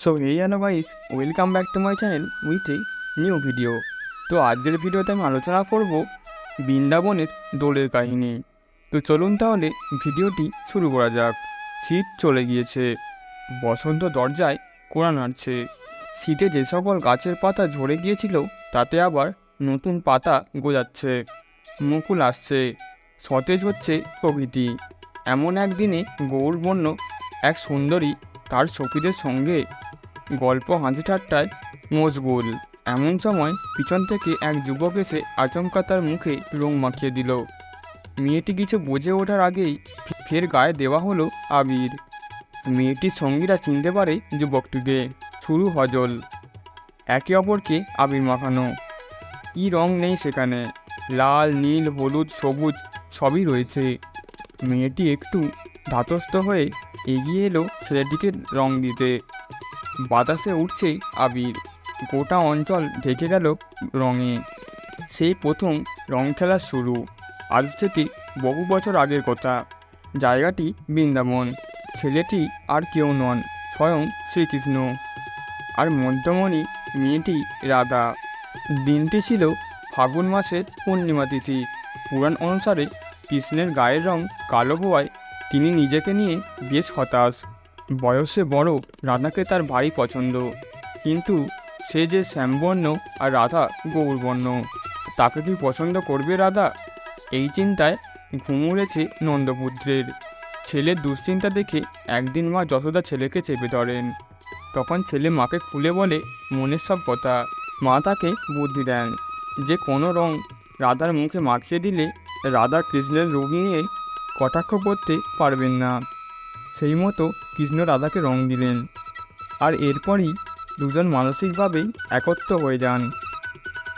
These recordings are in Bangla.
So hello guys, welcome back to my channel with a new video. তো আজকের ভিডিওতে আমি আলোচনা করব বৃন্দাবনের দোলের কাহিনী। তো চলুন তাহলে ভিডিওটি শুরু করা যাক। শীত চলে গিয়েছে, বসন্ত দরজায় কোড়া নাড়ছে। শীতে যে সকল গাছের পাতা ঝরে গিয়েছিল তাতে আবার নতুন পাতা গজাচ্ছে, মুকুল আসছে, সতেজ হচ্ছে প্রকৃতি। এমন একদিনে গৌরবর্ণ এক সুন্দরী তার সখীদের সঙ্গে গল্প হাসি ঠাট্টায় মশগুল। এমন সময় পিছন থেকে এক যুবক এসে আচমকা তার মুখে রং মাখিয়ে দিল। মেয়েটি কিছু বুঝে ওঠার আগেই ফের গায়ে দেওয়া হলো আবির। মেয়েটির সঙ্গীরা চিনতে পারে যুবকটিকে। শুরু হজল, একে অপরকে আবির মাখানো। কী রং নেই সেখানে, লাল, নীল, হলুদ, সবুজ সবই রয়েছে। মেয়েটি একটু ধাতস্থ হয়ে এগিয়ে এলো ছেলেটিকে রং দিতে। বাতাসে উঠছে আবির, গোটা অঞ্চল ঢেকে গেল রঙে। সেই প্রথম রং খেলার শুরু। আজ থেকে বহু বছর আগের কথা। জায়গাটি বৃন্দাবন। ছেলেটি আর কেউ নন, স্বয়ং শ্রীকৃষ্ণ। আর মধ্যমণি মেয়েটি রাধা। দিনটি ছিল ফাগুন মাসের পূর্ণিমা তিথি। পুরাণ অনুসারে কৃষ্ণের গায়ের রং কালো হওয়ায় তিনি নিজেকে নিয়ে বেশ হতাশ। বয়সে বড় রাধাকে তার ভারী পছন্দ, কিন্তু সে যে শ্যামবর্ণ আর রাধা গৌরবর্ণ। তাকে কি পছন্দ করবে রাধা? এই চিন্তায় ঘুম উড়েছে নন্দপুত্রের। ছেলের দুশ্চিন্তা দেখে একদিন মা যশোদা ছেলেকে চেপে ধরেন। তখন ছেলে মাকে খুলে বলে মনের সব কথা। মা তাকে বুদ্ধি দেন যে কোনো রং রাধার মুখে মাখিয়ে দিলে রাধা কৃষ্ণের রূপ নিয়ে কটাক্ষ করতে পারবেন না। সেই মতো কৃষ্ণ রাধাকে রং দিলেন, আর এরপরই দুজন মানসিকভাবেই একত্র হয়ে যান।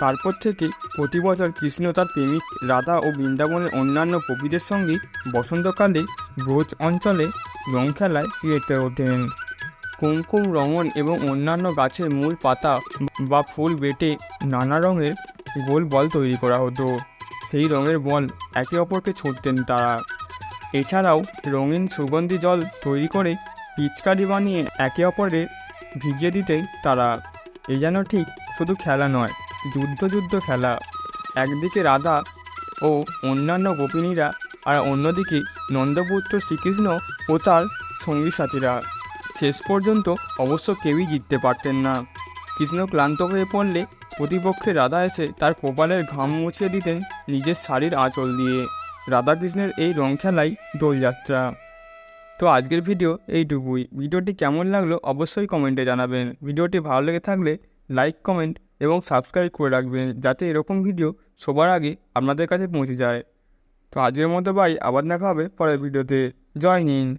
তারপর থেকে প্রতি বছর কৃষ্ণ তার প্রেমিক রাধা ও বৃন্দাবনের অন্যান্য কবিদের সঙ্গে বসন্তকালে ব্রজ অঞ্চলে রং খেলায় মেতে ওঠেন। কুমকুম, রমণ এবং অন্যান্য গাছের মূল পাতা বা ফুল বেটে নানা রঙের গোল বল তৈরি করা হতো। সেই রঙের বল একে অপরকে ছুঁড়তেন তারা। এছাড়াও রঙিন সুগন্ধি জল তৈরি করে পিচকারি বানিয়ে একে অপরের ভিজিয়ে দিতেই তারা। এ যেন ঠিক শুধু খেলা নয়, যুদ্ধ খেলা। একদিকে রাধা ও অন্যান্য গোপিনীরা, আর অন্যদিকে নন্দপুত্র শ্রীকৃষ্ণ ও তার সঙ্গী সাথীরা। শেষ পর্যন্ত অবশ্য কেউই জিততে পারতেন না। কৃষ্ণ ক্লান্ত হয়ে পড়লে প্রতিপক্ষে রাধা এসে তার কপালের ঘাম মুছিয়ে দিতেন নিজের শাড়ির আঁচল দিয়ে। রাধাকৃষ্ণের এই রং খেলাই দোলযাত্রা। তো আজকের ভিডিও এইটুকুই। ভিডিওটি কেমন লাগলো অবশ্যই কমেন্টে জানাবেন। ভিডিওটি ভালো লেগে থাকলে লাইক, কমেন্ট এবং সাবস্ক্রাইব করে রাখবেন, যাতে এরকম ভিডিও সবার আগে আপনাদের কাছে পৌঁছে যায়। তো আজকের মতো বাই, আবার দেখা হবে পরের ভিডিওতে। জয় হিন্দ।